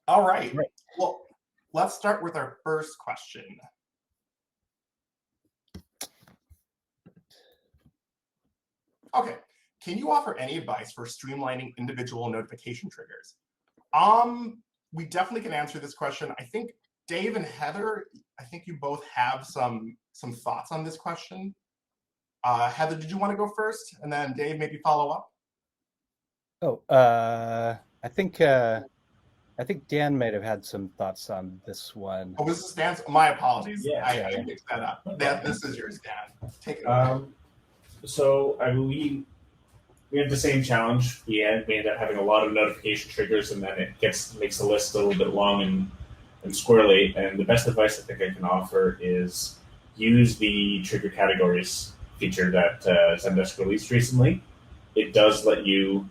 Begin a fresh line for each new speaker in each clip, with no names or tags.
All right.
Right.
Well, let's start with our first question. Okay. Can you offer any advice for streamlining individual notification triggers? We definitely can answer this question. I think Dave and Heather, I think you both have some thoughts on this question. Heather, did you want to go first? And then Dave, maybe follow up?
Oh, I think Dan might have had some thoughts on this one.
Oh, this is Dan's? My apologies.
Yeah.
I mixed that up. This is yours, Dan. Take it away.
So we had the same challenge. We ended up having a lot of notification triggers, and then it makes the list a little bit long and squirrely. And the best advice I think I can offer is use the trigger categories feature that Zendesk released recently. It does let you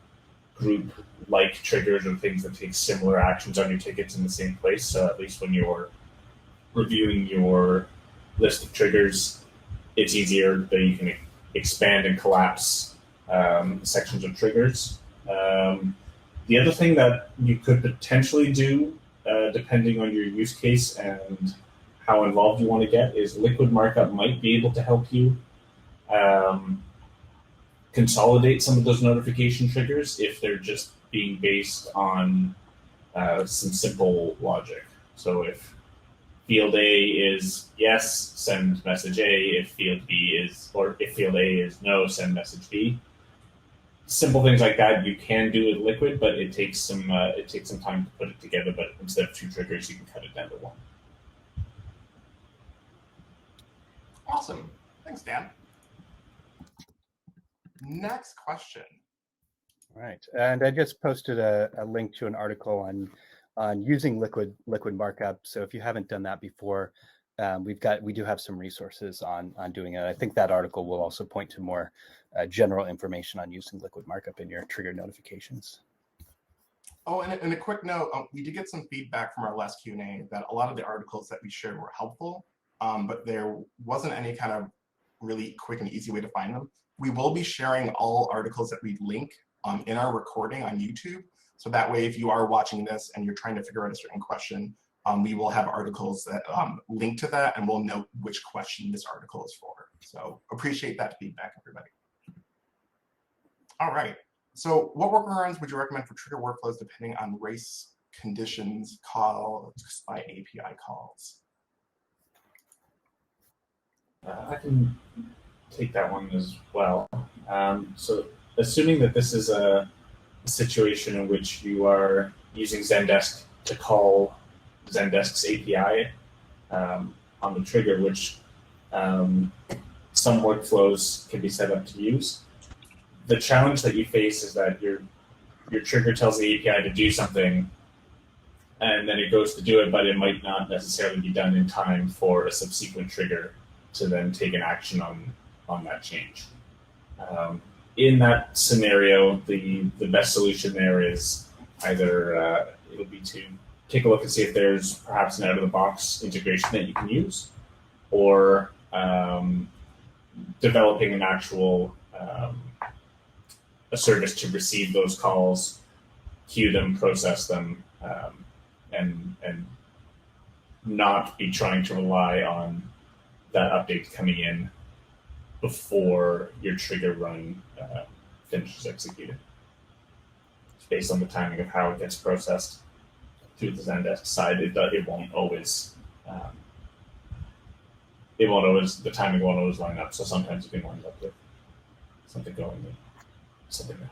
group like triggers or things that take similar actions on your tickets in the same place. So at least when you're reviewing your list of triggers, it's easier that you can expand and collapse sections of triggers. The other thing that you could potentially do, depending on your use case and how involved you want to get, is liquid markup might be able to help you consolidate some of those notification triggers if they're just being based on some simple logic. So if field A is yes, send message A. If field B is, or if field A is no, send message B. Simple things like that you can do with liquid, but it takes some time to put it together. But instead of 2 triggers, you can cut it down to 1.
Awesome. Thanks, Dan. Next question.
All right, and I just posted a link to an article on using liquid markup. So if you haven't done that before, we do have some resources on doing it. I think that article will also point to more general information on using liquid markup in your trigger notifications.
Oh, and a quick note, we did get some feedback from our last Q&A that a lot of the articles that we shared were helpful, but there wasn't any kind of really quick and easy way to find them. We will be sharing all articles that we link in our recording on YouTube. So that way, if you are watching this and you're trying to figure out a certain question, we will have articles that link to that, and we'll note which question this article is for. So appreciate that feedback, everybody. All right. So what workarounds would you recommend for trigger workflows depending on race conditions caused by API calls?
I can take that one as well. So assuming that this is a situation in which you are using Zendesk to call Zendesk's API on the trigger, which some workflows can be set up to use. The challenge that you face is that your trigger tells the API to do something, and then it goes to do it, but it might not necessarily be done in time for a subsequent trigger to then take an action on that change. In that scenario, the best solution there is either it'll be to take a look and see if there's perhaps an out-of-the-box integration that you can use, or developing an actual a service to receive those calls, queue them, process them, and not be trying to rely on that update coming in before your trigger run finishes executing. It's based on the timing of how it gets processed through the Zendesk side. It won't always. The timing won't always line up. So sometimes you can wind up with something going in, something out.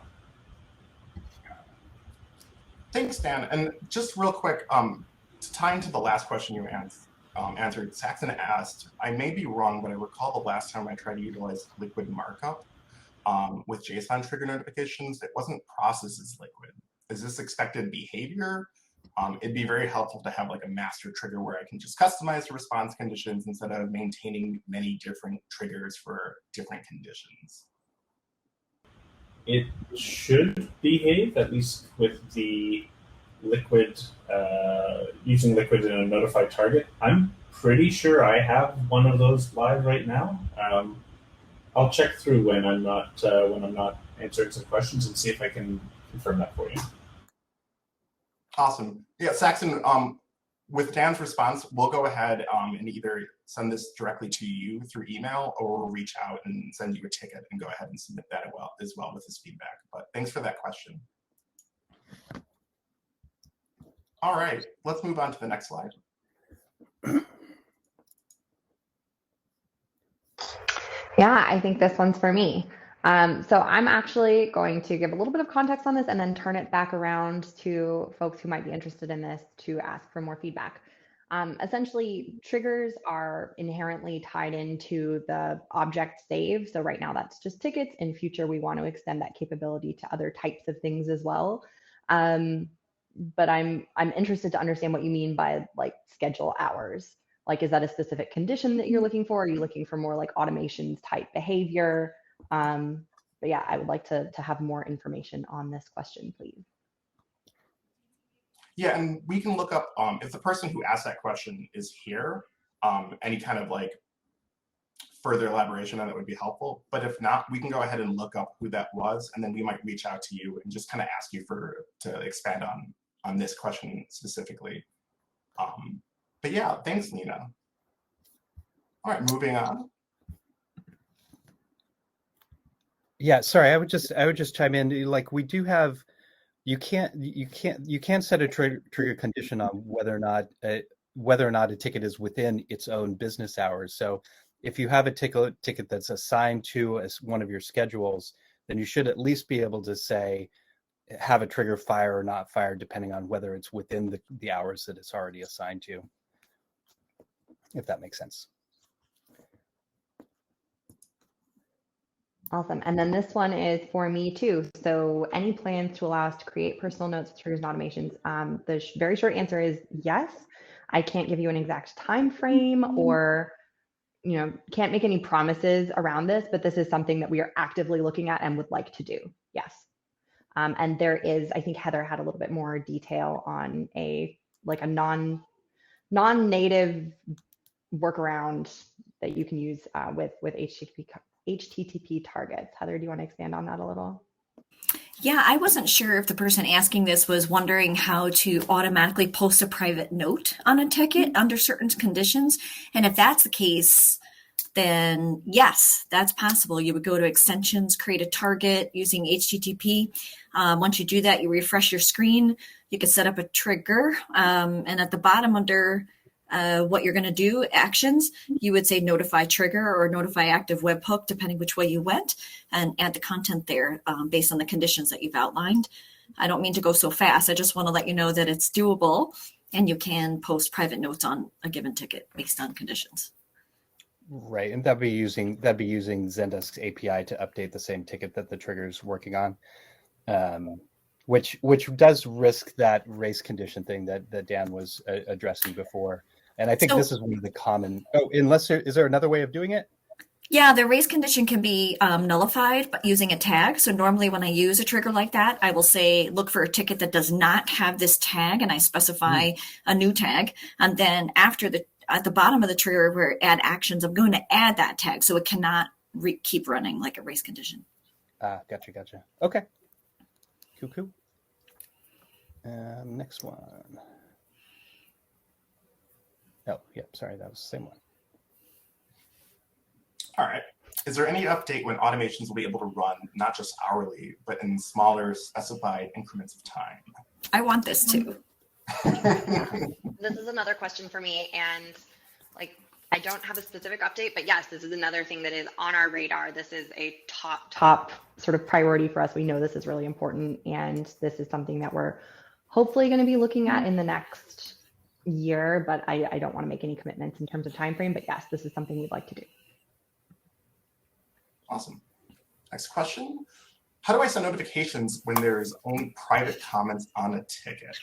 Thanks, Dan. And just real quick, to tie into the last question you answered, Saxon asked, I may be wrong, but I recall the last time I tried to utilize liquid markup with JSON trigger notifications, it wasn't processed as liquid. Is this expected behavior? It'd be very helpful to have like a master trigger where I can just customize the response conditions instead of maintaining many different triggers for different conditions.
It should behave, at least with the liquid, using liquid in a notified target. I'm pretty sure I have one of those live right now. I'll check through when I'm not answering some questions and see if I can confirm that for you.
Awesome. Yeah, Saxon, with Dan's response, we'll go ahead and either send this directly to you through email, or we'll reach out and send you a ticket and go ahead and submit that as well with his feedback. But thanks for that question. All right, let's move on to the next slide.
Yeah, I think this one's for me. So I'm actually going to give a little bit of context on this and then turn it back around to folks who might be interested in this to ask for more feedback. Essentially, triggers are inherently tied into the object save. So right now that's just tickets. In future, we want to extend that capability to other types of things as well. But I'm interested to understand what you mean by like schedule hours. Like, is that a specific condition that you're looking for? Are you looking for more like automations type behavior? But yeah, I would like to have more information on this question, please.
Yeah, and we can look up, if the person who asked that question is here, any kind of like further elaboration on it would be helpful. But if not, we can go ahead and look up who that was, and then we might reach out to you and just kind of ask you to expand on this question specifically. But yeah, thanks, Nina. All right, moving on.
Yeah, sorry, I would just chime in. Like, we do have, you can't set a trigger condition on whether or not a ticket is within its own business hours. So if you have a ticket that's assigned to as one of your schedules, then you should at least be able to say, have a trigger fire or not fire, depending on whether it's within the hours that it's already assigned to, if that makes sense.
Awesome. And then this one is for me too. So any plans to allow us to create personal notes, triggers, and automations? The very short answer is yes. I can't give you an exact time frame or can't make any promises around this, but this is something that we are actively looking at and would like to do. Yes. And there is, I think Heather had a little bit more detail on a non-native workaround that you can use with HTTP targets. Heather, do you want to expand on that a little?
Yeah, I wasn't sure if the person asking this was wondering how to automatically post a private note on a ticket under certain conditions. And if that's the case, then yes, that's possible. You would go to extensions, create a target using HTTP. Once you do that, you refresh your screen. You can set up a trigger. And at the bottom under what you're going to do, actions, you would say notify trigger or notify active webhook, depending which way you went, and add the content there based on the conditions that you've outlined. I don't mean to go so fast. I just want to let you know that it's doable and you can post private notes on a given ticket based on conditions.
Right, and that'd be using Zendesk's API to update the same ticket that the trigger is working on, which does risk that race condition thing that Dan was addressing before. And I think this is one of the common. Oh, is there another way of doing it?
Yeah, the race condition can be nullified by using a tag. So normally when I use a trigger like that, I will say, look for a ticket that does not have this tag, and I specify a new tag. And then at the bottom of the trigger where add actions, I'm going to add that tag so it cannot keep running like a race condition.
Gotcha. Okay. Cool. Next one. Oh, yeah, sorry, that was the same one.
All right. Is there any update when automations will be able to run, not just hourly, but in smaller specified increments of time?
I want this too.
This is another question for me, and I don't have a specific update, but yes, this is another thing that is on our radar. This is a
top sort of priority for us. We know this is really important, and this is something that we're hopefully going to be looking at in the next year, but I don't want to make any commitments in terms of time frame. But yes, this is something we'd like to do.
Awesome. Next question. How do I send notifications when there's only private comments on a ticket?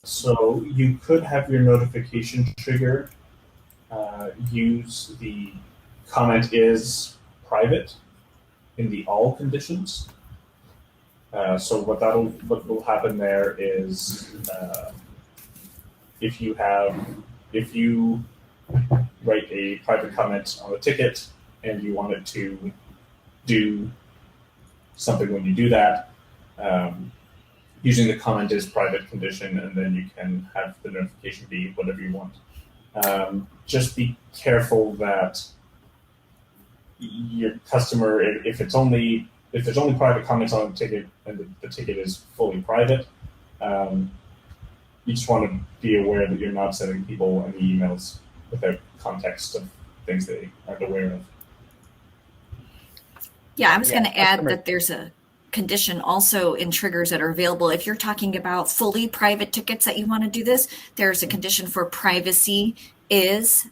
So you could have your notification trigger use the comment is private in the all conditions. So what will happen there is if you write a private comment on a ticket and you want it to do something when you do that. Using the comment as private condition, and then you can have the notification be whatever you want. Just be careful that your customer, if there's only private comments on the ticket and the ticket is fully private, you just want to be aware that you're not sending people any emails without context of things they aren't aware of.
Yeah, I was going to add that there's a condition also in triggers that are available. If you're talking about fully private tickets that you want to do this, there's a condition for privacy is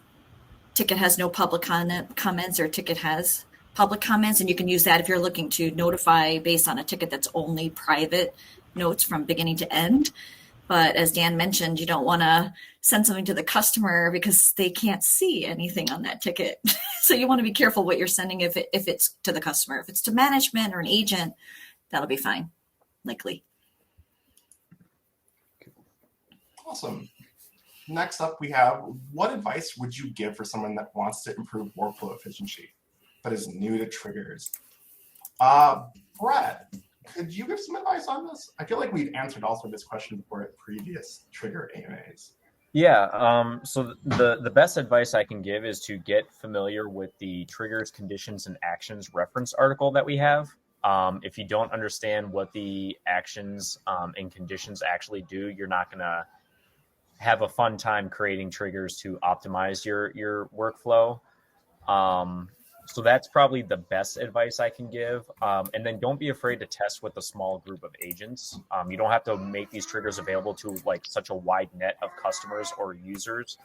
ticket has no public comments or ticket has public comments, and you can use that if you're looking to notify based on a ticket that's only private notes from beginning to end. But as Dan mentioned, you don't want to send something to the customer because they can't see anything on that ticket. So you want to be careful what you're sending if it's to the customer. If it's to management or an agent, that'll be fine, likely.
Awesome. Next up, we have, what advice would you give for someone that wants to improve workflow efficiency, but is new to triggers? Brett, could you give some advice on this? I feel like we've answered also this question before at previous trigger AMAs.
Yeah, so the best advice I can give is to get familiar with the triggers, conditions, and actions reference article that we have. If you don't understand what the actions and conditions actually do, you're not going to have a fun time creating triggers to optimize your workflow. So that's probably the best advice I can give. And then don't be afraid to test with a small group of agents. You don't have to make these triggers available to like such a wide net of customers or users.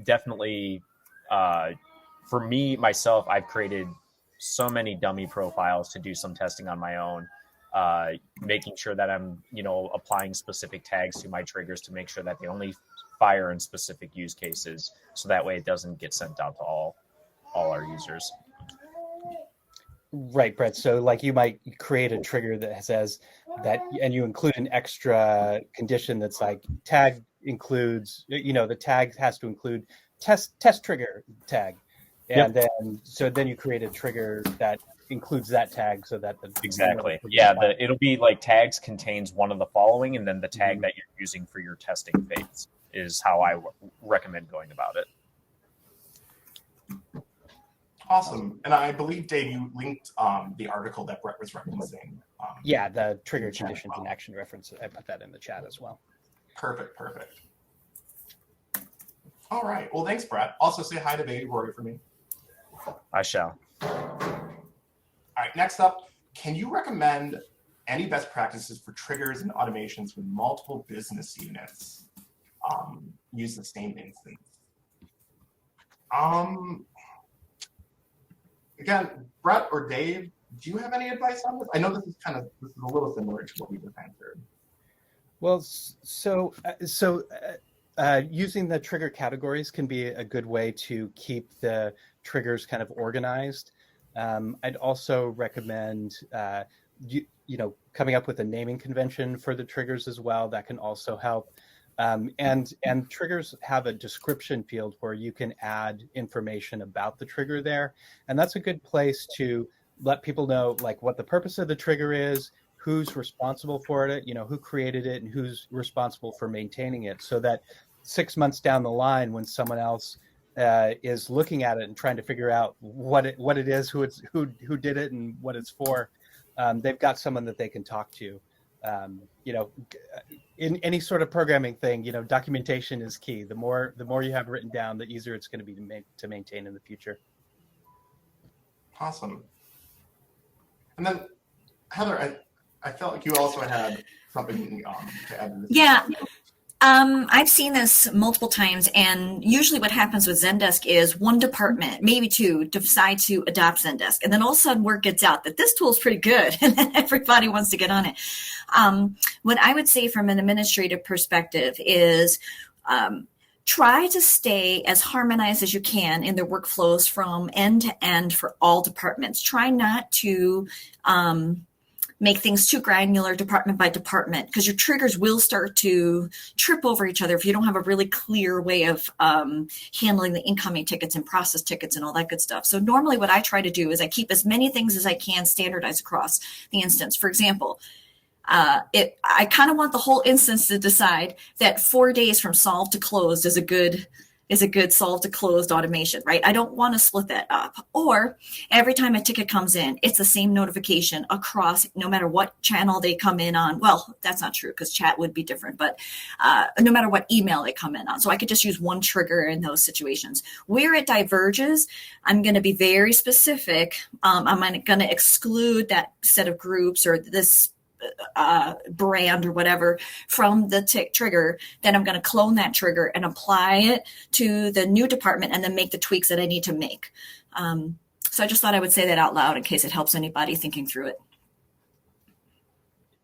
Definitely, for me, myself, I've created so many dummy profiles to do some testing on my own, making sure that I'm, applying specific tags to my triggers to make sure that they only fire in specific use cases. So that way it doesn't get sent out to all our users.
Right, Brett. So like you might create a trigger that says that, and you include an extra condition that's like tag includes, the tag has to include test trigger tag. And then you create a trigger that includes that tag so that
exactly. It'll be like tags contains one of the following, and then the tag that you're using for your testing phase is how I recommend going about it.
Awesome. And I believe, Dave, you linked the article that Brett was referencing.
The trigger conditions and action reference. I put that in the chat as well.
Perfect. All right. Well, thanks, Brett. Also say hi to Baby Rory for me.
I shall.
All right. Next up, can you recommend any best practices for triggers and automations when multiple business units use the same instance? Again, Brett or Dave, do you have any advice on this? I know this is a little similar to what we just answered.
Well, so using the trigger categories can be a good way to keep the triggers kind of organized. I'd also recommend, coming up with a naming convention for the triggers as well. That can also help. And triggers have a description field where you can add information about the trigger there. And that's a good place to let people know like what the purpose of the trigger is, who's responsible for it, who created it and who's responsible for maintaining it, so that 6 months down the line, when someone else is looking at it and trying to figure out what it is, who did it and what it's for, they've got someone that they can talk to. In any sort of programming thing, documentation is key. The more you have written down, the easier it's going to be to maintain in the future.
Awesome. And then Heather, I felt like you also had something to add to this.
Yeah. I've seen this multiple times, and usually what happens with Zendesk is one department, maybe two, decide to adopt Zendesk, and then all of a sudden word gets out that this tool is pretty good, and then everybody wants to get on it. What I would say from an administrative perspective is try to stay as harmonized as you can in their workflows from end to end for all departments. Try not to make things too granular department by department, because your triggers will start to trip over each other if you don't have a really clear way of handling the incoming tickets and process tickets and all that good stuff. So normally what I try to do is I keep as many things as I can standardized across the instance. For example, I kind of want the whole instance to decide that 4 days from solved to closed is a good solved to closed automation, right? I don't want to split that up. Or every time a ticket comes in, it's the same notification across, no matter what channel they come in on. Well, that's not true because chat would be different, but no matter what email they come in on. So I could just use one trigger in those situations. Where it diverges, I'm going to be very specific. I'm going to exclude that set of groups or this brand or whatever from the tick trigger. Then I'm going to clone that trigger and apply it to the new department and then make the tweaks that I need to make. So I just thought I would say that out loud in case it helps anybody thinking through it.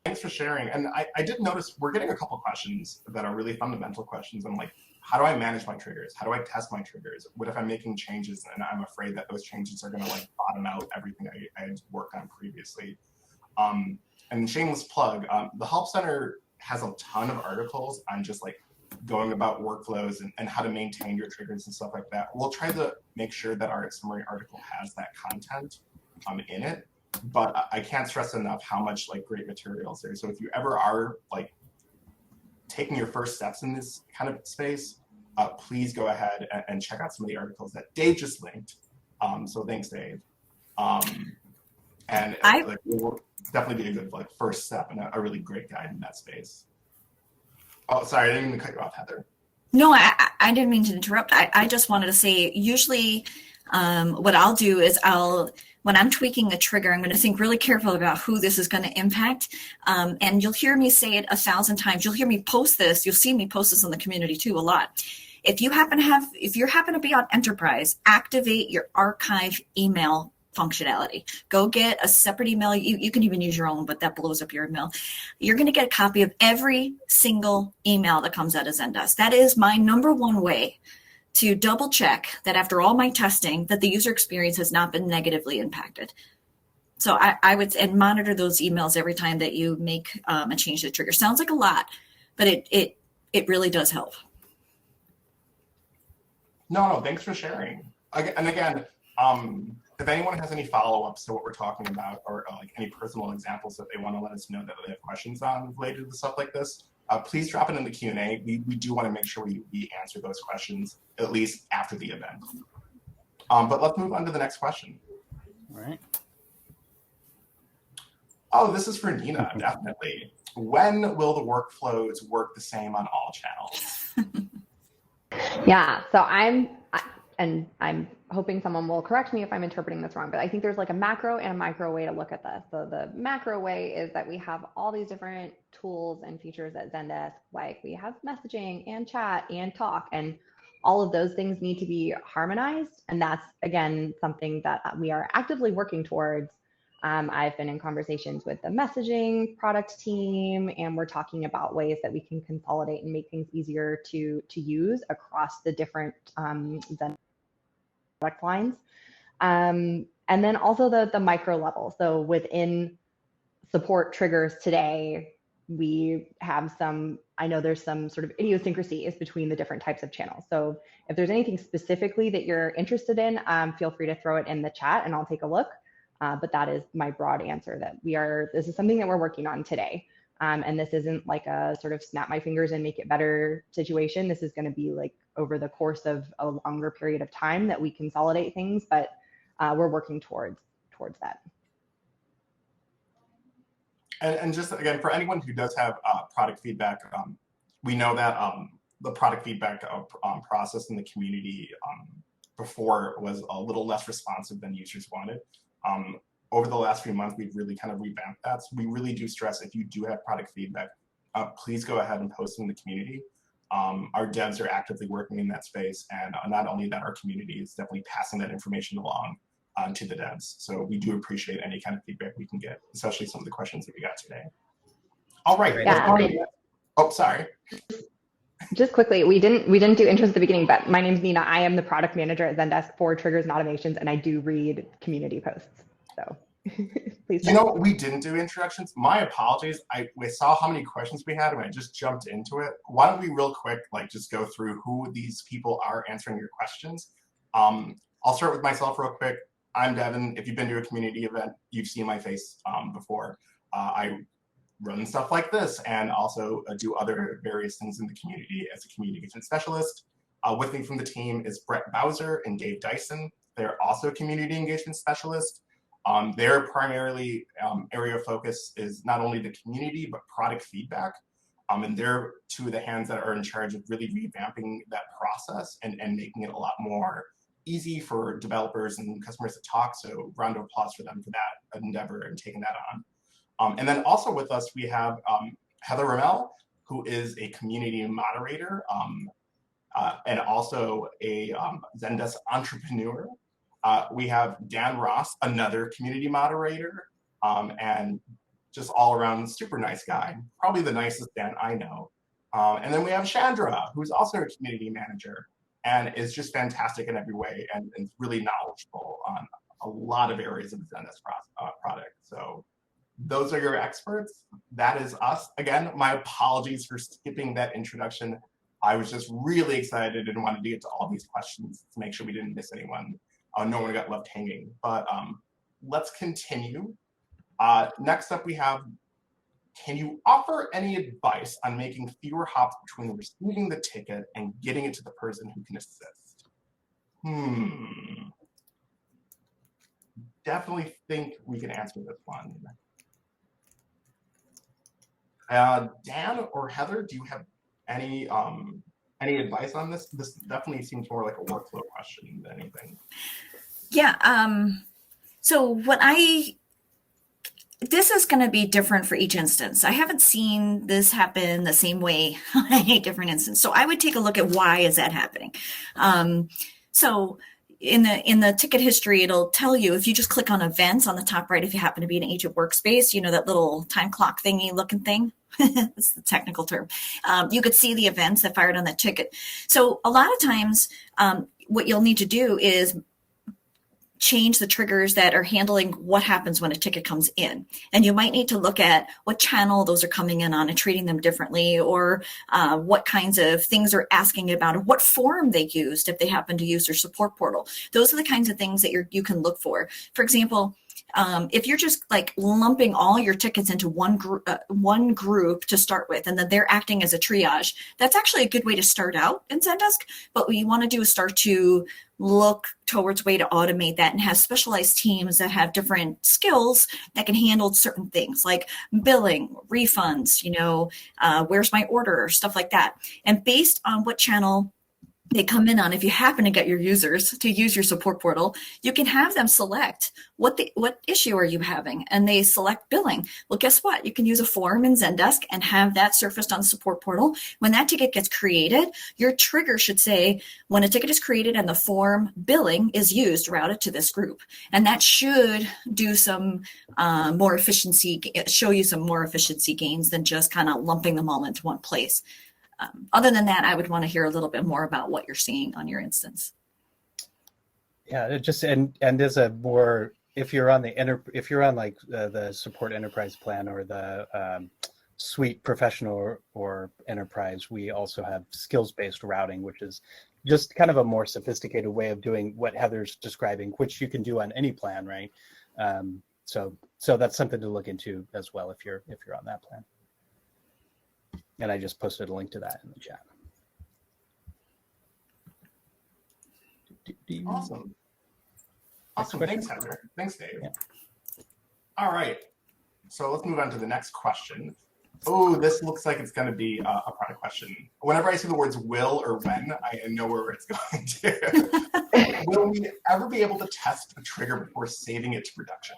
Thanks for sharing. And I did notice we're getting a couple questions that are really fundamental questions. I'm like, how do I manage my triggers? How do I test my triggers? What if I'm making changes and I'm afraid that those changes are going to like bottom out everything I worked on previously? And shameless plug, the Help Center has a ton of articles on just like going about workflows and how to maintain your triggers and stuff like that. We'll try to make sure that our summary article has that content in it, but I can't stress enough how much like great materials there. So if you ever are like taking your first steps in this kind of space, please go ahead and check out some of the articles that Dave just linked. So thanks, Dave. And like, it will definitely be a good like first step and a really great guide in that space. Oh, sorry, I didn't mean to cut you off, Heather.
No, I didn't mean to interrupt. I just wanted to say, usually what I'll do is when I'm tweaking the trigger, I'm going to think really carefully about who this is going to impact. And you'll hear me say it 1,000 times. You'll hear me post this. You'll see me post this in the community too a lot. If you happen to be on Enterprise, activate your archive email functionality. Go get a separate email. You can even use your own, but that blows up your email. You're going to get a copy of every single email that comes out of Zendesk. That is my number one way to double check that after all my testing, that the user experience has not been negatively impacted. So I would and monitor those emails every time that you make a change to the trigger. Sounds like a lot, but it really does help.
No, thanks for sharing. And again, if anyone has any follow-ups to what we're talking about or like any personal examples that they want to let us know that they have questions on related to stuff like this, please drop it in the Q&A. We do want to make sure we answer those questions at least after the event. But let's move on to the next question.
All right.
Oh, this is for Nina, definitely. When will the workflows work the same on all channels?
Yeah, so I'm hoping someone will correct me if I'm interpreting this wrong, but I think there's like a macro and a micro way to look at this. So the macro way is that we have all these different tools and features at Zendesk, like we have messaging and chat and talk, and all of those things need to be harmonized. And that's, again, something that we are actively working towards. I've been in conversations with the messaging product team, and we're talking about ways that we can consolidate and make things easier to use across the different Zendesk product lines. And then also the micro level. So within support triggers today, we have I know there's some sort of idiosyncrasies between the different types of channels. So if there's anything specifically that you're interested in, feel free to throw it in the chat and I'll take a look. But that is my broad answer, that this is something that we're working on today. And this isn't like a sort of snap my fingers and make it better situation. This is going to be like over the course of a longer period of time that we consolidate things, but we're working towards that.
And just again, for anyone who does have product feedback, we know that the product feedback process in the community before was a little less responsive than users wanted. Over the last few months, we've really kind of revamped that. So we really do stress, if you do have product feedback, please go ahead and post it in the community. Our devs are actively working in that space, and not only that, our community is definitely passing that information along to the devs. So we do appreciate any kind of feedback we can get, especially some of the questions that we got today. All right.
Yeah.
Oh, sorry.
Just quickly, we didn't do intros at the beginning, but my name's Nina. I am the product manager at Zendesk for triggers and automations, and I do read community posts. So Please.
You know, we didn't do introductions. My apologies. We saw how many questions we had and I just jumped into it. Why don't we real quick, like just go through who these people are answering your questions. I'll start with myself real quick. I'm Devin. If you've been to a community event, you've seen my face before. I run stuff like this and also do other various things in the community as a community engagement specialist. With me from the team is Brett Bowser and Dave Dyson. They're also community engagement specialists. Their primarily area of focus is not only the community, but product feedback. And they're two of the hands that are in charge of really revamping that process and making it a lot more easy for developers and customers to talk. So round of applause for them for that endeavor and taking that on. And then also with us, we have Heather Ramel, who is a community moderator and also a Zendesk entrepreneur. We have Dan Ross, another community moderator, and just all around super nice guy, probably the nicest Dan I know. And then we have Chandra, who's also a community manager and is just fantastic in every way and really knowledgeable on a lot of areas of the Zendesk product. So those are your experts. That is us. Again, my apologies for skipping that introduction. I was just really excited and wanted to get to all these questions to make sure we didn't miss anyone. No one got left hanging, but let's continue. Next up we have, can you offer any advice on making fewer hops between receiving the ticket and getting it to the person who can assist? Definitely think we can answer this one. Dan or Heather, do you have any advice on this? This definitely seems more like a workflow question than anything.
Yeah. So this is going to be different for each instance. I haven't seen this happen the same way on any different instance. So I would take a look at why is that happening. So in the ticket history, it'll tell you if you just click on events on the top right, if you happen to be in an agent workspace, you know, that little time clock thingy looking thing. That's the technical term. You could see the events that fired on that ticket. So a lot of times what you'll need to do is change the triggers that are handling what happens when a ticket comes in. And you might need to look at what channel those are coming in on and treating them differently, or what kinds of things they're asking about, or what form they used if they happen to use their support portal. Those are the kinds of things that you can look for. For example, if you're just like lumping all your tickets into one group to start with, and then they're acting as a triage, that's actually a good way to start out in Zendesk. But what you want to do is start to look towards a way to automate that and have specialized teams that have different skills that can handle certain things like billing, refunds, where's my order, stuff like that. And based on what channel they come in on, if you happen to get your users to use your support portal, you can have them select what issue are you having, and they select billing. Well, guess what? You can use a form in Zendesk and have that surfaced on the support portal. When that ticket gets created, your trigger should say, when a ticket is created and the form billing is used, route it to this group. And that should do some more efficiency, show you some more efficiency gains than just kind of lumping them all into one place. Other than that, I would want to hear a little bit more about what you're seeing on your instance.
Yeah, it just and there's a more, if you're on like the support enterprise plan or the suite professional or enterprise, we also have skills-based routing, which is just kind of a more sophisticated way of doing what Heather's describing, which you can do on any plan, right? So that's something to look into as well if you're on that plan. And I just posted a link to that in the chat.
Awesome. Thanks, Heather. Thanks, Dave.
Yeah.
All right. So let's move on to the next question. Oh, this looks like it's going to be a product question. Whenever I see the words will or when, I know where it's going to. Will we ever be able to test a trigger before saving it to production?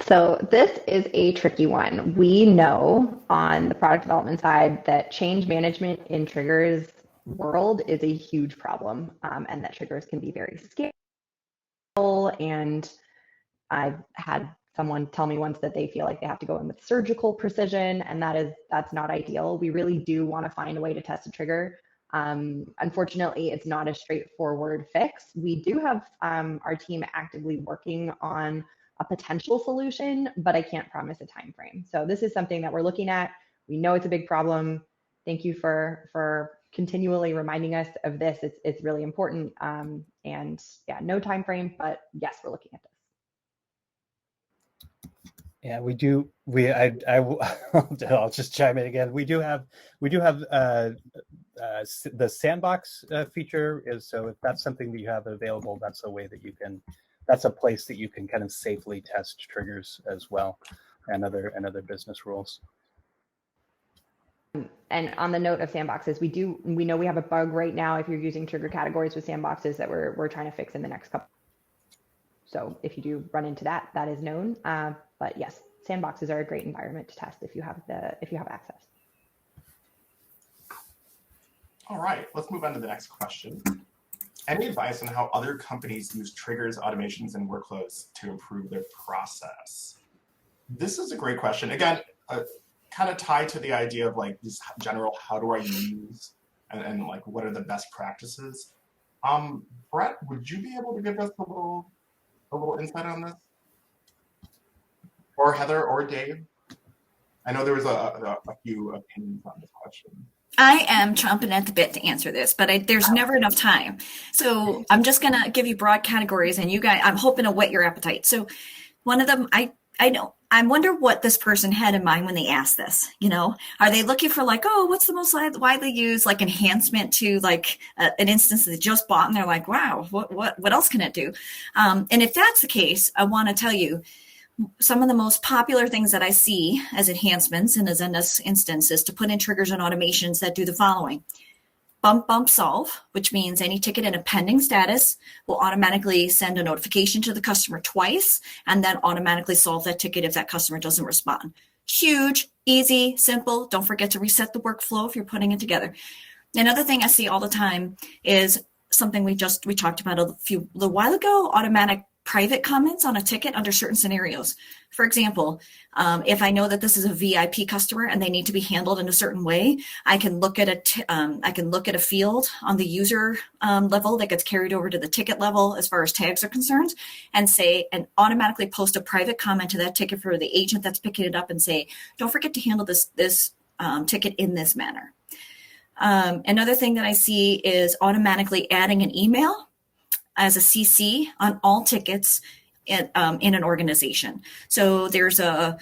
So this is a tricky one. We know on the product development side that change management in triggers world is a huge problem, and that triggers can be very scalable. And I've had someone tell me once that they feel like they have to go in with surgical precision, and that's not ideal. We really do want to find a way to test a trigger Unfortunately, it's not a straightforward fix. We do have our team actively working on a potential solution, but I can't promise a time frame. So this is something that we're looking at. We know it's a big problem. Thank you for continually reminding us of this. It's really important. And yeah, no time frame, but yes, we're looking at this.
Yeah, we do. I'll just chime in again. We do have the sandbox feature is, so if that's something that you have available, that's a way that you can, that's a place that you can kind of safely test triggers as well, and other business rules.
And on the note of sandboxes, we know we have a bug right now if you're using trigger categories with sandboxes that we're trying to fix in the next couple. So if you do run into that, that is known. But yes, sandboxes are a great environment to test if you have access.
All right, let's move on to the next question. Any advice on how other companies use triggers, automations, and workflows to improve their process? This is a great question. Again, kind of tied to the idea of like this general, how do I use and like what are the best practices? Brett, would you be able to give us a little insight on this? Or Heather or Dave? I know there was a few opinions on this question.
I am chomping at the bit to answer this, but there's never enough time. So I'm just going to give you broad categories, and you guys, I'm hoping to whet your appetite. So one of them, I wonder what this person had in mind when they asked this. You know, are they looking for like, oh, what's the most widely used like enhancement to like an instance that they just bought, and they're like, wow, what else can it do? And if that's the case, I want to tell you, some of the most popular things that I see as enhancements in a Zendesk instance is to put in triggers and automations that do the following. Bump solve, which means any ticket in a pending status will automatically send a notification to the customer twice and then automatically solve that ticket if that customer doesn't respond. Huge, easy, simple. Don't forget to reset the workflow if you're putting it together. Another thing I see all the time is something we talked about a little while ago, automatic private comments on a ticket under certain scenarios. For example, if I know that this is a VIP customer and they need to be handled in a certain way, I can look at a field on the user level that gets carried over to the ticket level as far as tags are concerned, and automatically post a private comment to that ticket for the agent that's picking it up and say, don't forget to handle this ticket in this manner. Another thing that I see is automatically adding an email as a CC on all tickets in an organization. So there's a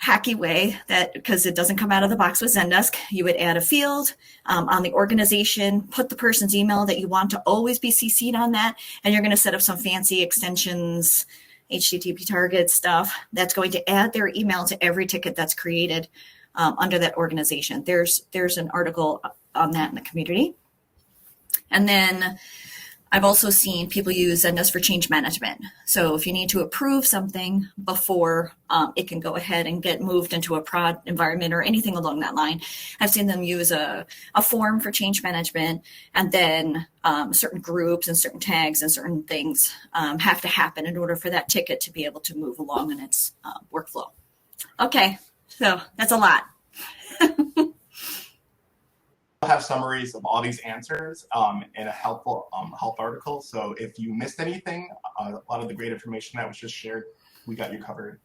hacky way that, because it doesn't come out of the box with Zendesk, you would add a field on the organization, put the person's email that you want to always be CC'd on that, and you're going to set up some fancy extensions, HTTP target stuff that's going to add their email to every ticket that's created under that organization. There's an article on that in the community. And then I've also seen people use Zendesk for change management. So if you need to approve something before it can go ahead and get moved into a prod environment or anything along that line, I've seen them use a form for change management, and then certain groups and certain tags and certain things have to happen in order for that ticket to be able to move along in its workflow. Okay, so that's a lot.
We'll have summaries of all these answers in a help article. So if you missed anything, a lot of the great information that was just shared, we got you covered.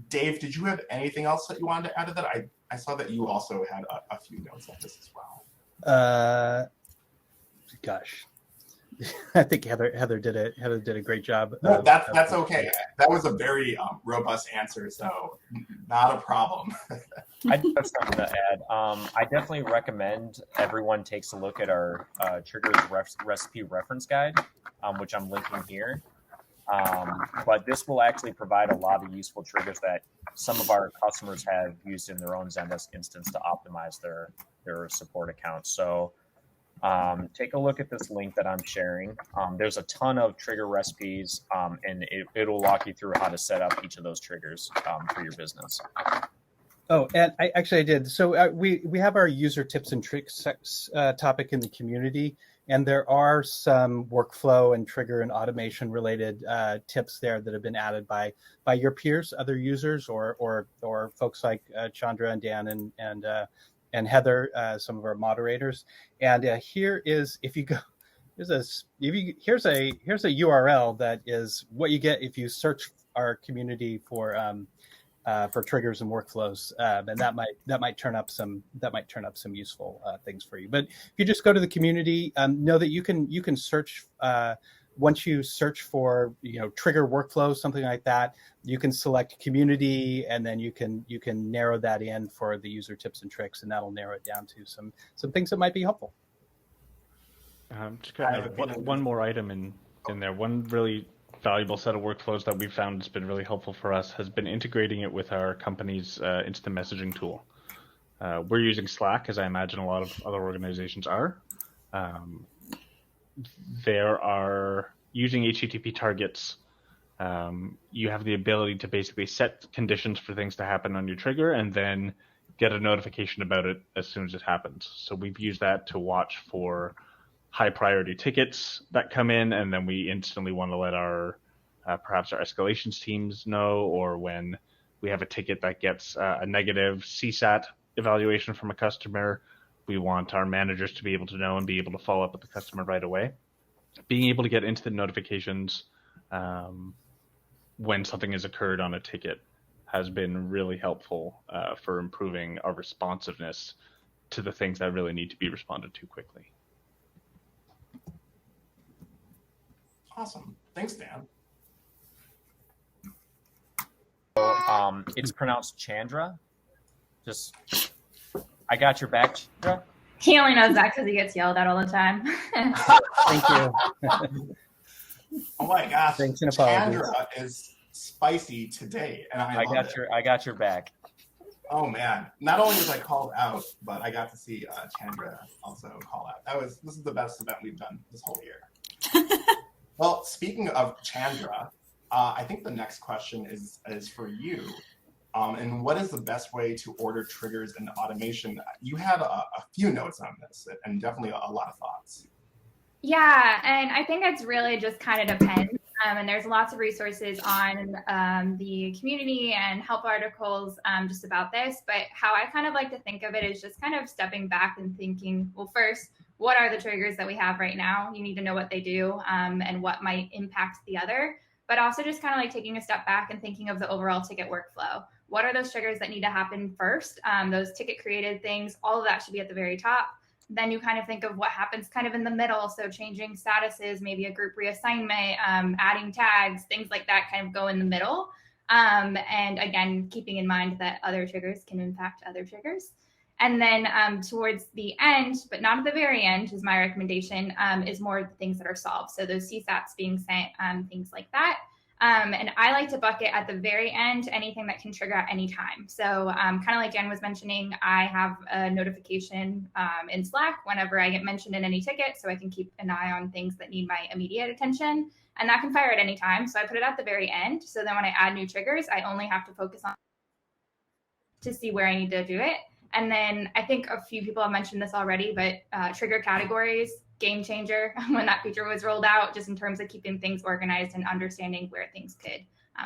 Dave, did you have anything else that you wanted to add to that? I saw that you also had a few notes on this as well.
Gosh, I think Heather did a great job.
No, that's okay. That was a very robust answer, so not a problem.
I do have something to add. I definitely recommend everyone takes a look at our triggers recipe reference guide, which I'm linking here. But this will actually provide a lot of useful triggers that some of our customers have used in their own Zendesk instance to optimize their support accounts. So take a look at this link that I'm sharing. There's a ton of trigger recipes, and it'll walk you through how to set up each of those triggers for your business.
Oh, and I did. So we have our user tips and tricks topic in the community, and there are some workflow and trigger and automation related tips there that have been added by your peers, other users, or folks like Chandra and Dan and and Heather, some of our moderators. And here is, if you go, here's a URL that is what you get if you search our community for triggers and workflows, and that might turn up some useful things for you. But if you just go to the community, know that you can search. Once you search for trigger workflow, something like that, you can select community, and then you can narrow that in for the user tips and tricks, and that'll narrow it down to some things that might be helpful.
Just kind of one more item in there. One really valuable set of workflows that we've found has been really helpful for us has been integrating it with our company's instant messaging tool. We're using Slack, as I imagine a lot of other organizations are. There are, using HTTP targets, you have the ability to basically set conditions for things to happen on your trigger and then get a notification about it as soon as it happens. So we've used that to watch for high priority tickets that come in, and then we instantly want to let our perhaps our escalations teams know, or when we have a ticket that gets a negative CSAT evaluation from a customer, we want our managers to be able to know and be able to follow up with the customer right away. Being able to get instant notifications when something has occurred on a ticket has been really helpful for improving our responsiveness to the things that really need to be responded to quickly.
Awesome. Thanks, Dan.
It's pronounced Chandra. I got your back, Chandra.
He only knows that because he gets yelled at all the time.
Thank you.
Oh my gosh,
Thanks and apologies.
Chandra is spicy today, and I
got your back.
Oh man! Not only was I called out, but I got to see Chandra also call out. This is the best event we've done this whole year. Well, speaking of Chandra, I think the next question is for you. And what is the best way to order triggers in automation? You had a few notes on this, and definitely a lot of thoughts.
Yeah, and I think it's really just kind of depends. And there's lots of resources on the community and help articles just about this. But how I kind of like to think of it is just kind of stepping back and thinking, well, first, what are the triggers that we have right now? You need to know what they do and what might impact the other. But also just kind of like taking a step back and thinking of the overall ticket workflow. What are those triggers that need to happen first? Those ticket created things, all of that should be at the very top. Then you kind of think of what happens kind of in the middle. So changing statuses, maybe a group reassignment, adding tags, things like that kind of go in the middle. And again, keeping in mind that other triggers can impact other triggers. And then towards the end, but not at the very end, is my recommendation, is more of the things that are solved. So those CSATs being sent, things like that. And I like to bucket at the very end anything that can trigger at any time. So kind of like Jen was mentioning, I have a notification in Slack whenever I get mentioned in any ticket, so I can keep an eye on things that need my immediate attention. And that can fire at any time. So I put it at the very end. So then when I add new triggers, I only have to focus on to see where I need to do it. And then I think a few people have mentioned this already, but trigger categories, game changer when that feature was rolled out, just in terms of keeping things organized and understanding where things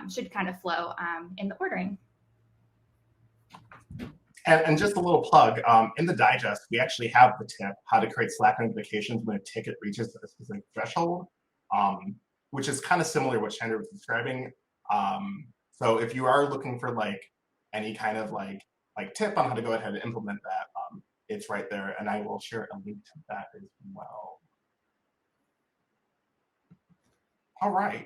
should kind of flow in the ordering.
And just a little plug, in the digest, we actually have the tip, how to create Slack notifications when a ticket reaches a specific threshold, which is kind of similar to what Chandra was describing. So if you are looking for like any kind of like tip on how to go ahead and implement that, it's right there, and I will share a link to that as well. All right.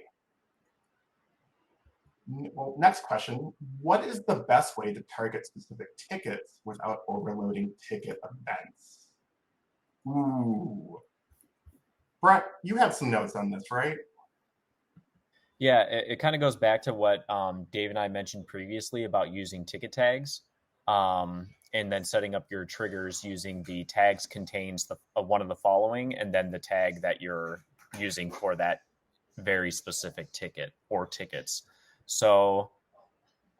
Well, next question. What is the best way to target specific tickets without overloading ticket events? Ooh. Brett, you had some notes on this, right?
Yeah, it kind of goes back to what Dave and I mentioned previously about using ticket tags. And then setting up your triggers using the tags contains one of the following, and then the tag that you're using for that very specific ticket or tickets. So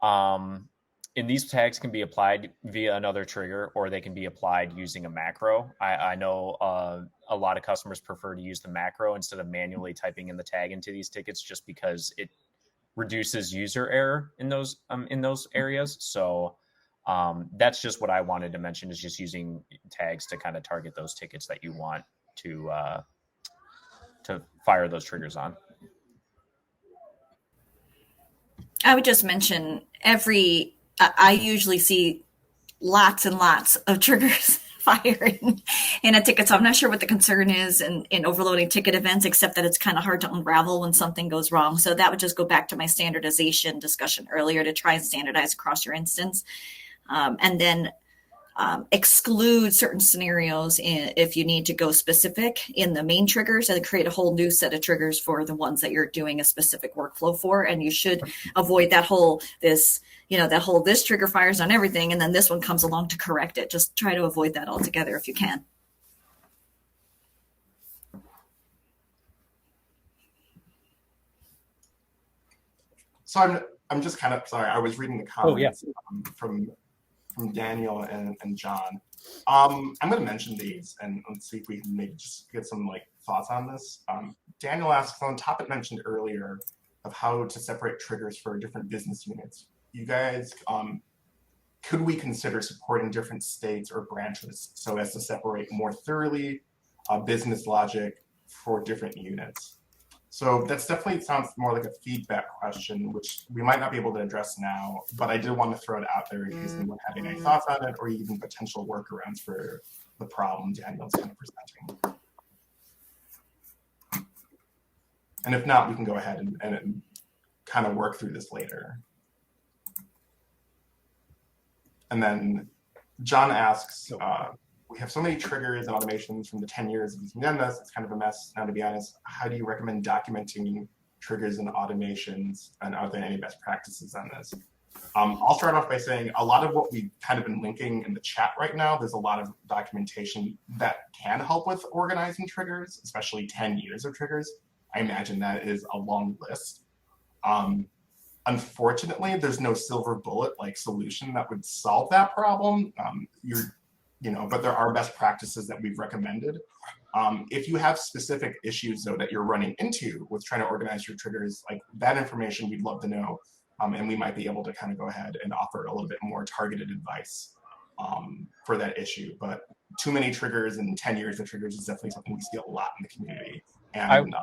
and these tags can be applied via another trigger, or they can be applied using a macro. I know a lot of customers prefer to use the macro instead of manually typing in the tag into these tickets, just because it reduces user error in those areas. So That's just what I wanted to mention, is just using tags to kind of target those tickets that you want to fire those triggers on.
I would just mention I usually see lots and lots of triggers firing in a ticket. So I'm not sure what the concern is in overloading ticket events, except that it's kind of hard to unravel when something goes wrong. So that would just go back to my standardization discussion earlier, to try and standardize across your instance. And then exclude certain scenarios if you need to go specific in the main triggers, and create a whole new set of triggers for the ones that you're doing a specific workflow for. And you should avoid this trigger fires on everything, and then this one comes along to correct it. Just try to avoid that altogether if you can.
So I'm just kind of sorry. I was reading the comments from Daniel and John. I'm going to mention these, and let's see if we can maybe just get some thoughts on this. Daniel asks, on the topic mentioned earlier of how to separate triggers for different business units, you guys, could we consider supporting different states or branches so as to separate more thoroughly business logic for different units? So that's definitely sounds more like a feedback question, which we might not be able to address now, but I did want to throw it out there in case anyone had any thoughts on it, or even potential workarounds for the problem Daniel's kind of presenting. And if not, we can go ahead and kind of work through this later. And then John asks, we have so many triggers and automations from the 10 years of using Zendesk, it's kind of a mess. Now, to be honest, how do you recommend documenting triggers and automations, and are there any best practices on this? I'll start off by saying a lot of what we've kind of been linking in the chat right now, there's a lot of documentation that can help with organizing triggers, especially 10 years of triggers. I imagine that is a long list. Unfortunately, there's no silver bullet solution that would solve that problem. But there are best practices that we've recommended. If you have specific issues though that you're running into with trying to organize your triggers, that information we'd love to know, and we might be able to kind of go ahead and offer a little bit more targeted advice for that issue. But too many triggers and 10 years of triggers is definitely something we see a lot in the community and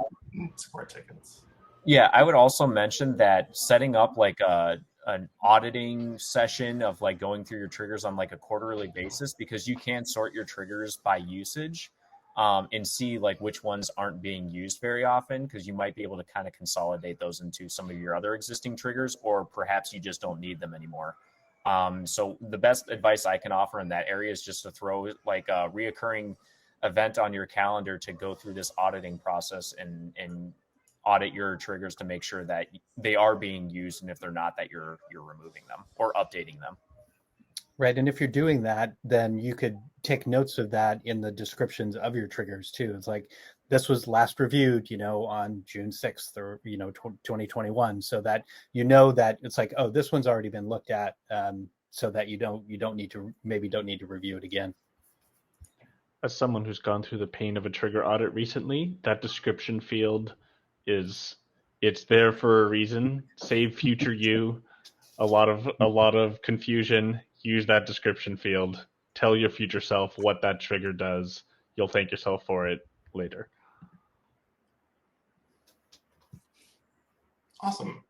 support tickets.
Yeah, I would also mention that setting up an auditing session of going through your triggers on a quarterly basis, because you can sort your triggers by usage and see which ones aren't being used very often, because you might be able to kind of consolidate those into some of your other existing triggers, or perhaps you just don't need them anymore. So the best advice I can offer in that area is just to throw a reoccurring event on your calendar to go through this auditing process and audit your triggers to make sure that they are being used, and if they're not, that you're removing them or updating them.
Right, and if you're doing that, then you could take notes of that in the descriptions of your triggers too. It's this was last reviewed, on June 6th or 2021, so that that it's oh, this one's already been looked at, so that you don't need to review it again.
As someone who's gone through the pain of a trigger audit recently, that description field it's there for a reason. Save future you a lot of confusion. Use that description field. Tell your future self what that trigger does. You'll thank yourself for it later.
Awesome.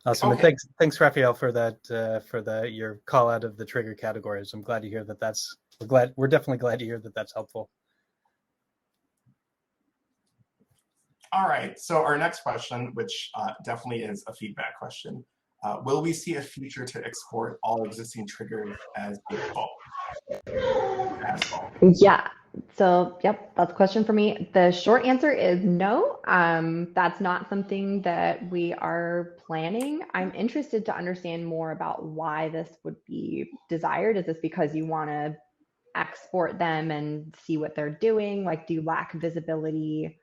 Okay. And thanks, Raphael, for that your call out of the trigger categories. I'm glad to hear that. We're definitely glad to hear that that's helpful.
All right, so our next question, which definitely is a feedback question. Will we see a feature to export all existing triggers as default?
Yeah, so yep, that's a question for me. The short answer is no. That's not something that we are planning. I'm interested to understand more about why this would be desired. Is this because you want to export them and see what they're doing? Do you lack visibility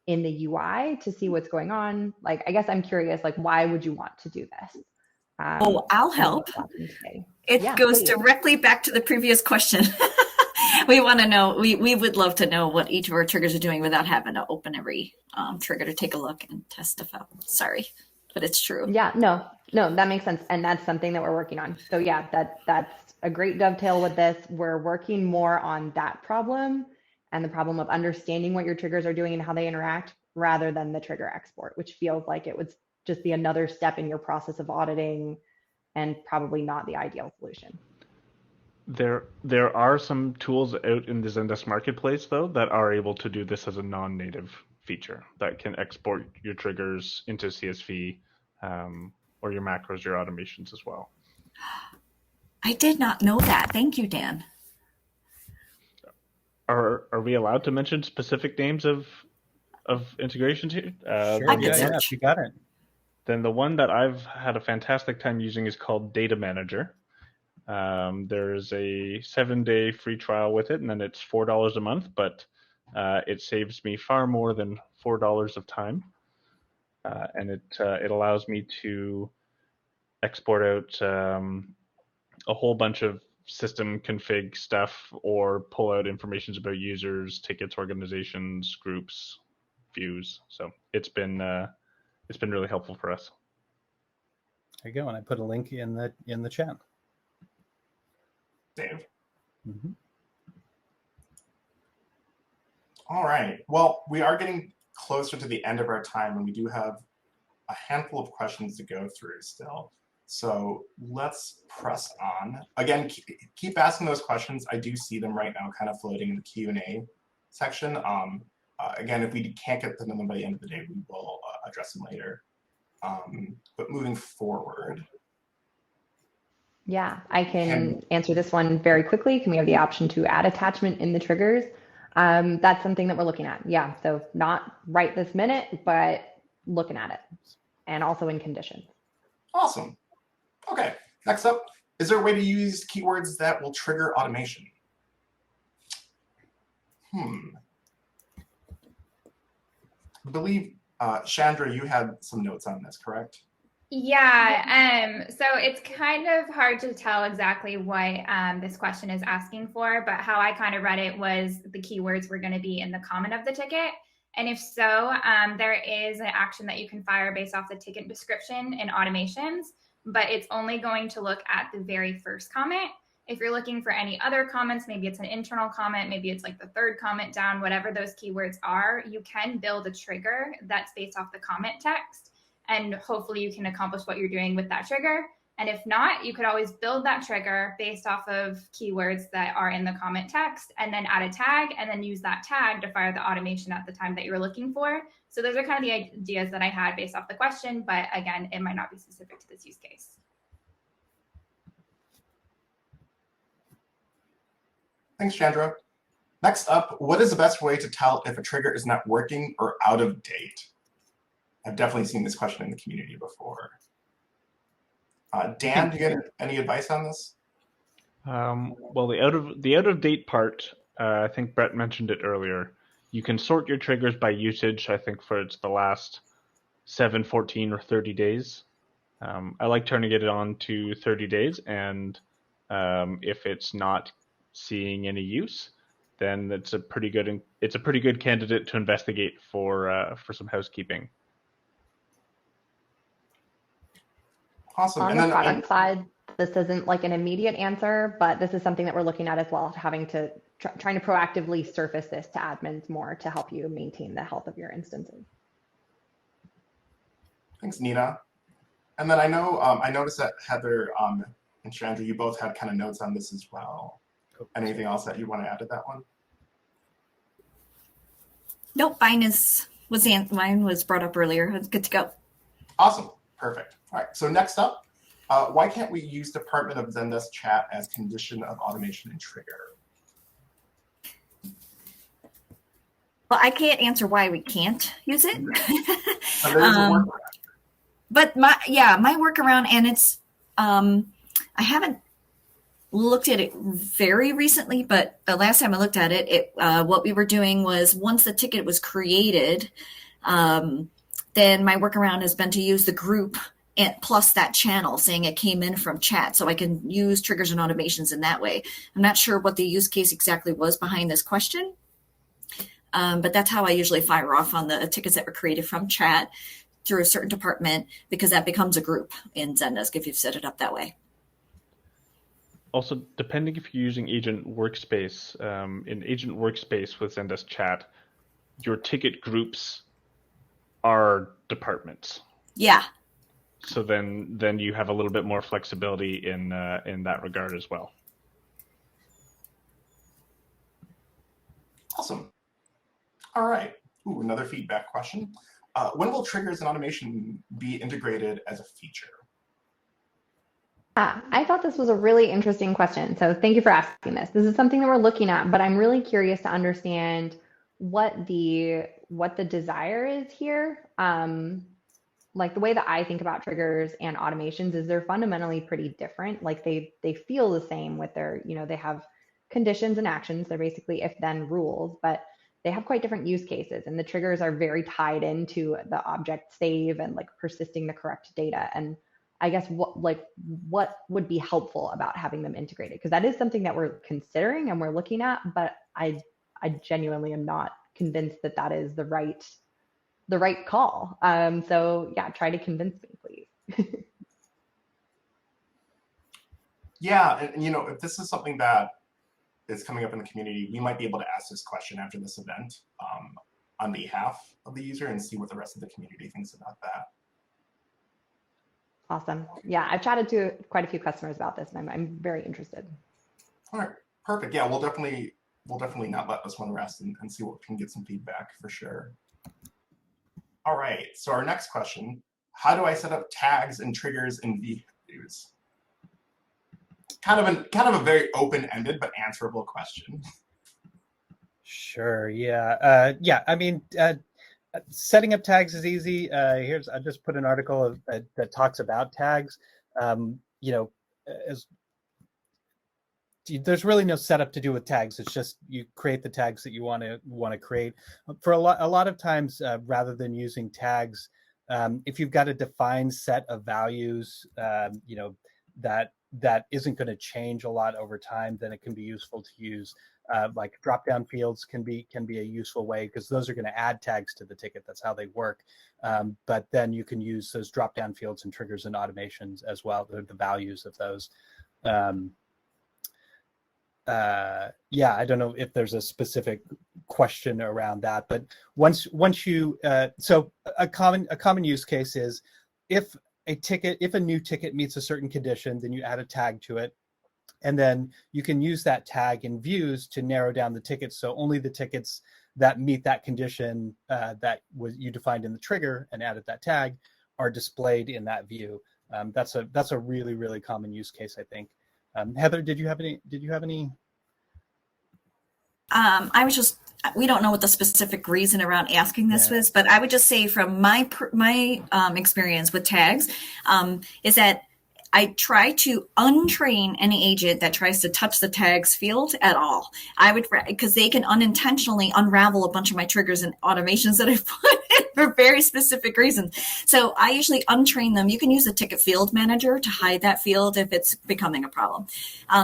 in the UI to see what's going on? I guess I'm curious, why would you want to do this?
I'll help. It goes directly back to the previous question. We want to know, we would love to know what each of our triggers are doing without having to open every trigger to take a look and test stuff out. Sorry. but it's true.
Yeah, no, that makes sense. And that's something that we're working on. So yeah, that's a great dovetail with this. We're working more on that problem and the problem of understanding what your triggers are doing and how they interact rather than the trigger export, which feels like it would just be another step in your process of auditing and probably not the ideal solution.
There are some tools out in the Zendesk marketplace though that are able to do this as a non-native feature that can export your triggers into CSV or your macros, your automations as well.
I did not know that. Thank you, Dan.
Are we allowed to mention specific names of integrations here?
Sure,
I could
yeah,
search.
you got it.
Then the one that I've had a fantastic time using is called Data Manager. There's a 7-day free trial with it, and then it's $4 a month, but it saves me far more than $4 of time. And it allows me to export out a whole bunch of system config stuff or pull out information about users, tickets, organizations, groups, views. So it's been really helpful for us.
There you go. And I put a link in the chat.
Dave.
Mm-hmm.
All right. Well, we are getting closer to the end of our time, and we do have a handful of questions to go through still. So let's press on. Again, keep asking those questions. I do see them right now kind of floating in the Q&A section. Again, if we can't get to them by the end of the day, we will address them later. But moving forward.
Yeah, I can answer this one very quickly. Can we have the option to add attachment in the triggers? That's something that we're looking at. Yeah, so not right this minute, but looking at it. And also in conditions.
Awesome. Okay, next up, is there a way to use keywords that will trigger automation? I believe, Chandra, you had some notes on this, correct?
Yeah, so it's kind of hard to tell exactly what this question is asking for, but how I kind of read it was the keywords were going to be in the comment of the ticket. And if so, there is an action that you can fire based off the ticket description in automations, but it's only going to look at the very first comment. If you're looking for any other comments, maybe it's an internal comment, maybe it's like the third comment down, whatever those keywords are, you can build a trigger that's based off the comment text. And hopefully you can accomplish what you're doing with that trigger. And if not, you could always build that trigger based off of keywords that are in the comment text and then add a tag and then use that tag to fire the automation at the time that you're looking for. So those are kind of the ideas that I had based off the question, but again, it might not be specific to this use case.
Thanks, Chandra. Next up, what is the best way to tell if a trigger is not working or out of date? I've definitely seen this question in the community before. Dan, do you get any advice on this?
Well, the out of date part, I think Brett mentioned it earlier. You can sort your triggers by usage. I think for it's the last 7, 14, or 30 days. I like turning it on to 30 days, and if it's not seeing any use, then it's a pretty good candidate to investigate for some housekeeping.
Awesome.
On the product side, this isn't like an immediate answer, but this is something that we're looking at as well, having to trying to proactively surface this to admins more to help you maintain the health of your instances.
Thanks, Nina. And then I know I noticed that Heather and Chandra, you both had kind of notes on this as well. Anything else that you want to add to that one?
Nope, mine was brought up earlier. It's good to go.
Awesome. Perfect. All right. So next up, why can't we use Department of Zendesk Chat as condition of automation and trigger?
Well, I can't answer why we can't use it. But my workaround, and it's I haven't looked at it very recently, but the last time I looked at it, what we were doing was once the ticket was created, then my workaround has been to use the group and plus that channel saying it came in from chat, so I can use triggers and automations in that way. I'm not sure what the use case exactly was behind this question, but that's how I usually fire off on the tickets that were created from chat. through a certain department, because that becomes a group in Zendesk if you've set it up that way.
Also, depending if you're using Agent Workspace, in Agent Workspace with Zendesk Chat, your ticket groups are departments.
Yeah.
So then you have a little bit more flexibility in that regard as well.
Awesome. All right. Ooh, another feedback question. When will triggers and automation be integrated as a feature?
I thought this was a really interesting question. So thank you for asking this. This is something that we're looking at, but I'm really curious to understand what the desire is here. Like the way that I think about triggers and automations is they're fundamentally pretty different. Like they feel the same with their, they have conditions and actions. They're basically if then rules, but they have quite different use cases, and the triggers are very tied into the object save and like persisting the correct data. And I guess what would be helpful about having them integrated? Because that is something that we're considering and we're looking at, but I genuinely am not convinced that that is the right call. So yeah, try to convince me, please.
Yeah, and if this is something that is coming up in the community, we might be able to ask this question after this event on behalf of the user and see what the rest of the community thinks about that.
Awesome. Yeah, I've chatted to quite a few customers about this, and I'm very interested.
All right, perfect. Yeah, we'll definitely not let this one rest and see what we can get some feedback for sure. All right, so our next question: how do I set up tags and triggers in views? Kind of a very open-ended but answerable question.
Sure. Yeah. Yeah. I mean, setting up tags is easy. I just put an article that talks about tags. There's really no setup to do with tags. It's just you create the tags that you want to create. For a lot of times, rather than using tags, if you've got a defined set of values, that isn't going to change a lot over time, then it can be useful to use like drop-down fields can be a useful way, because those are going to add tags to the ticket. That's how they work. But then you can use those drop-down fields and triggers and automations as well, the values of those. Yeah, I don't know if there's a specific question around that, but once you so a common use case is if a new ticket meets a certain condition, then you add a tag to it, and then you can use that tag in views to narrow down the tickets. So only the tickets that meet that condition that you defined in the trigger and added that tag are displayed in that view. That's a really, really common use case, I think. Heather, did you have any?
We don't know what the specific reason around asking this was, but I would just say from my experience with tags is that I try to untrain any agent that tries to touch the tags field at all. Because they can unintentionally unravel a bunch of my triggers and automations that I've put in for very specific reasons. So I usually untrain them. You can use a ticket field manager to hide that field if it's becoming a problem.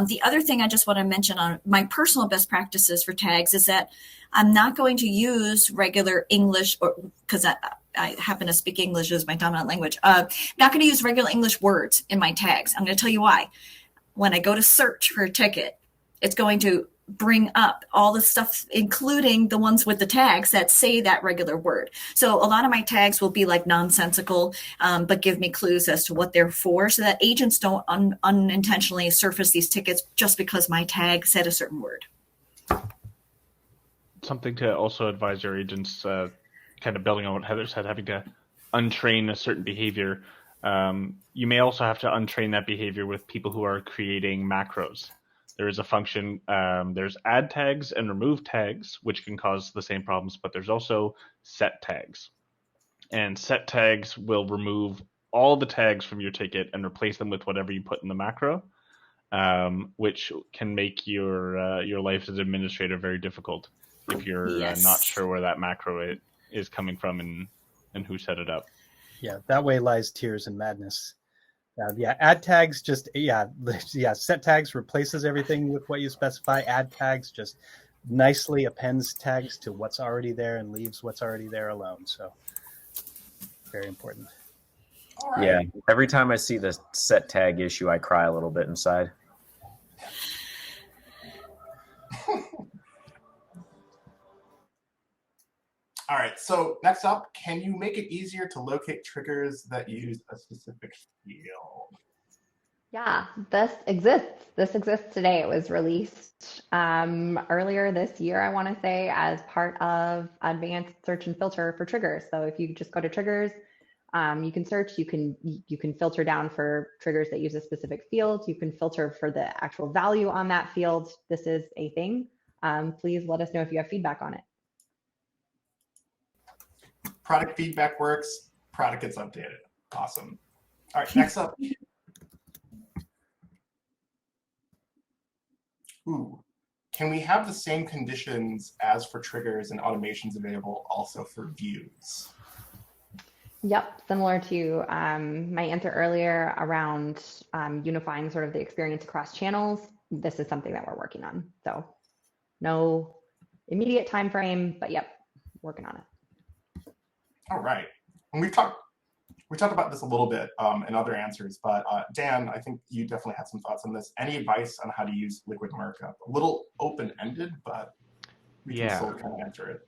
The other thing I just want to mention on my personal best practices for tags is that I'm not going to use regular English, because I happen to speak English as my dominant language. Not going to use regular English words in my tags. I'm going to tell you why. When I go to search for a ticket, it's going to bring up all the stuff, including the ones with the tags that say that regular word. So a lot of my tags will be like nonsensical, but give me clues as to what they're for, so that agents don't unintentionally surface these tickets just because my tag said a certain word.
Something to also advise your agents, kind of building on what Heather said, having to untrain a certain behavior. You may also have to untrain that behavior with people who are creating macros. There is a function, there's add tags and remove tags, which can cause the same problems, but there's also set tags. And set tags will remove all the tags from your ticket and replace them with whatever you put in the macro, which can make your life as an administrator very difficult if you're not sure where that macro is coming from and who set it up.
Yeah, that way lies tears and madness. Add tags set tags replaces everything with what you specify. Add tags just nicely appends tags to what's already there and leaves what's already there alone. So very important.
All right.
Yeah. Every time I see the set tag issue, I cry a little bit inside.
All right, so next up, can you make it easier to locate triggers that use a specific field?
Yeah, this exists. This exists today. It was released earlier this year, I want to say, as part of advanced search and filter for triggers. So if you just go to triggers, you can search. You can filter down for triggers that use a specific field. You can filter for the actual value on that field. This is a thing. Please let us know if you have feedback on it.
Product feedback works. Product gets updated. Awesome. All right, next up. Ooh, can we have the same conditions as for triggers and automations available also for views?
Yep, similar to my answer earlier around unifying sort of the experience across channels. This is something that we're working on. So no immediate time frame, but yep, working on it.
All right. And we talked about this a little bit in other answers, but Dan, I think you definitely had some thoughts on this. Any advice on how to use liquid markup? A little open-ended, but we can still kind of enter it.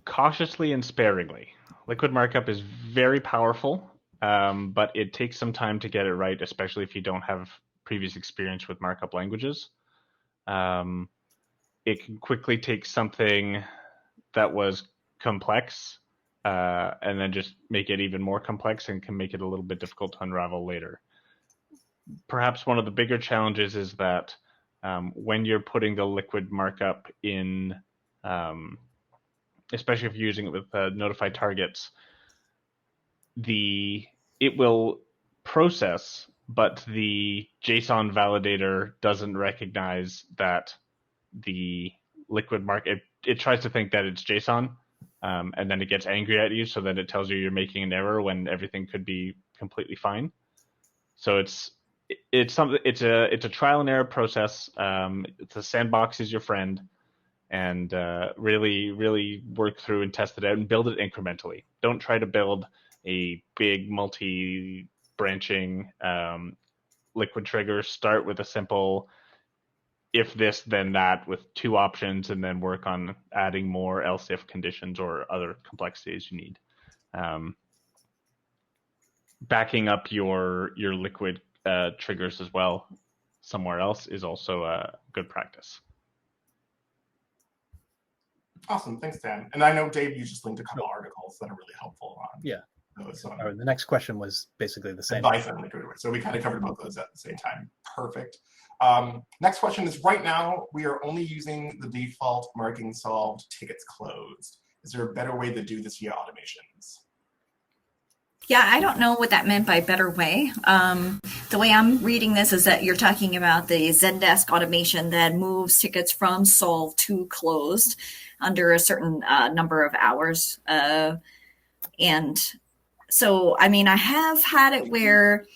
Cautiously and sparingly. Liquid markup is very powerful, but it takes some time to get it right, especially if you don't have previous experience with markup languages. It can quickly take something that was complex and then just make it even more complex, and can make it a little bit difficult to unravel later. Perhaps one of the bigger challenges is that when you're putting the liquid markup in, especially if you're using it with notified targets, it will process, but the JSON validator doesn't recognize that the liquid markup, it tries to think that it's JSON. And then it gets angry at you, so that it tells you you're making an error when everything could be completely fine. So it's a trial and error process. It's a sandbox is your friend, and really work through and test it out and build it incrementally. Don't try to build a big multi-branching liquid trigger. Start with a simple if this, then that, with 2 options, and then work on adding more else if conditions or other complexities you need. Backing up your liquid triggers as well somewhere else is also a good practice.
Awesome, thanks, Dan. And I know, Dave, you just linked a couple articles that are really helpful on those.
The next question was basically the same.
Advice on liquid. So we kind of covered both those at the same time. Perfect. Next question is, right now, we are only using the default marking solved, tickets closed. Is there a better way to do this via automations?
Yeah, I don't know what that meant by better way. The way I'm reading this is that you're talking about the Zendesk automation that moves tickets from solved to closed under a certain number of hours. And so, I mean, I have had it where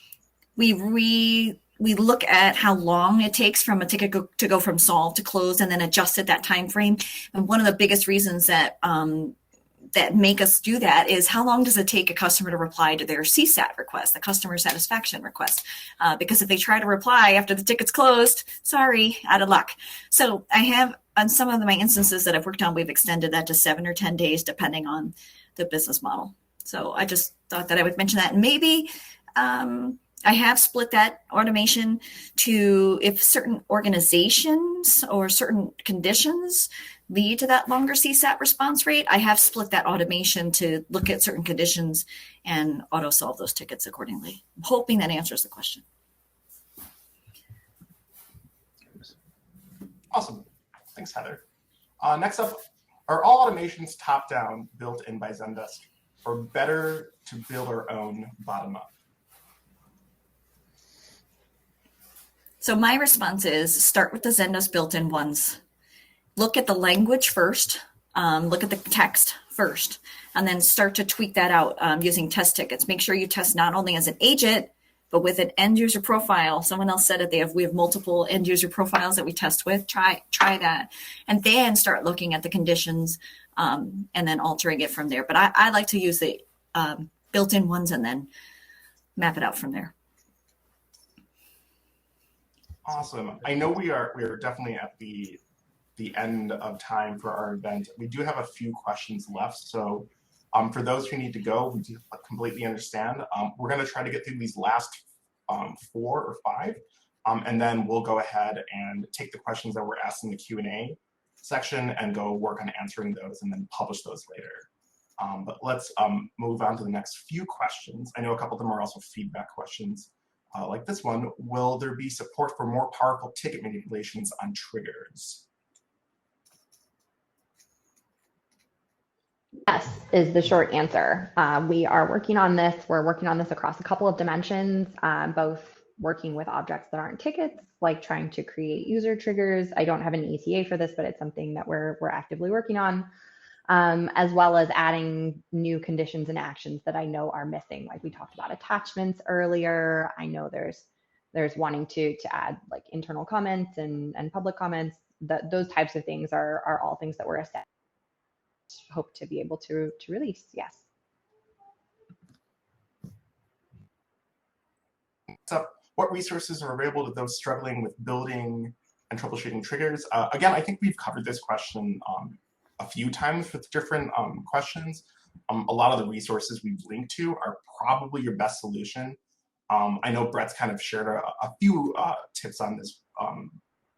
we look at how long it takes from a ticket to go from solved to closed, and then adjust at that time frame. And one of the biggest reasons that that make us do that is, how long does it take a customer to reply to their CSAT request, the customer satisfaction request? Because if they try to reply after the ticket's closed, sorry, out of luck. So I have, on some of my instances that I've worked on, we've extended that to 7 or 10 days, depending on the business model. So I just thought that I would mention that. And maybe I have split that automation to, if certain organizations or certain conditions lead to that longer CSAT response rate, I have split that automation to look at certain conditions and auto solve those tickets accordingly. I'm hoping that answers the question.
Awesome. Thanks, Heather. Next up, are all automations top-down built in by Zendesk, or better to build our own bottom-up?
So my response is, start with the Zendesk built-in ones. Look at the language first, look at the text first, and then start to tweak that out using test tickets. Make sure you test not only as an agent, But with an end user profile, someone else said it. We have multiple end user profiles that we test with. Try that, and then start looking at the conditions, and then altering it from there. But I like to use the built-in ones and then map it out from there.
Awesome. I know we are definitely at the end of time for our event. We do have a few questions left, so for those who need to go, we do completely understand. We're going to try to get through these last 4 or 5, and then we'll go ahead and take the questions that were asked in the Q&A section and go work on answering those and then publish those later. But let's move on to the next few questions. I know a couple of them are also feedback questions, like this one. Will there be support for more powerful ticket manipulations on triggers?
Yes, is the short answer. We are working on this. We're working on this across a couple of dimensions, both working with objects that aren't tickets, like trying to create user triggers. I don't have an ETA for this, but it's something that we're actively working on, as well as adding new conditions and actions that I know are missing. Like we talked about attachments earlier. I know there's wanting to add like internal comments and public comments. Those types of things are all things that we're hope to be able to release. Yes.
So what resources are available to those struggling with building and troubleshooting triggers? Again, I think we've covered this question a few times with different questions. A lot of the resources we've linked to are probably your best solution. I know Brett's kind of shared a few tips on this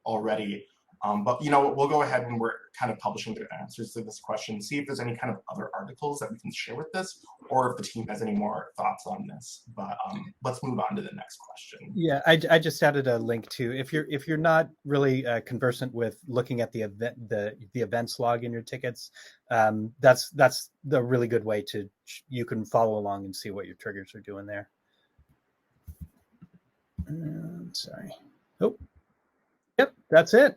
already. But we'll go ahead when we're kind of publishing the answers to this question, see if there's any kind of other articles that we can share with this, or if the team has any more thoughts on this. But let's move on to the next question.
Yeah, I just added a link to, if you're not really conversant with looking at the events log in your tickets, that's the really good way you can follow along and see what your triggers are doing there. Sorry. Oh, yep, that's it.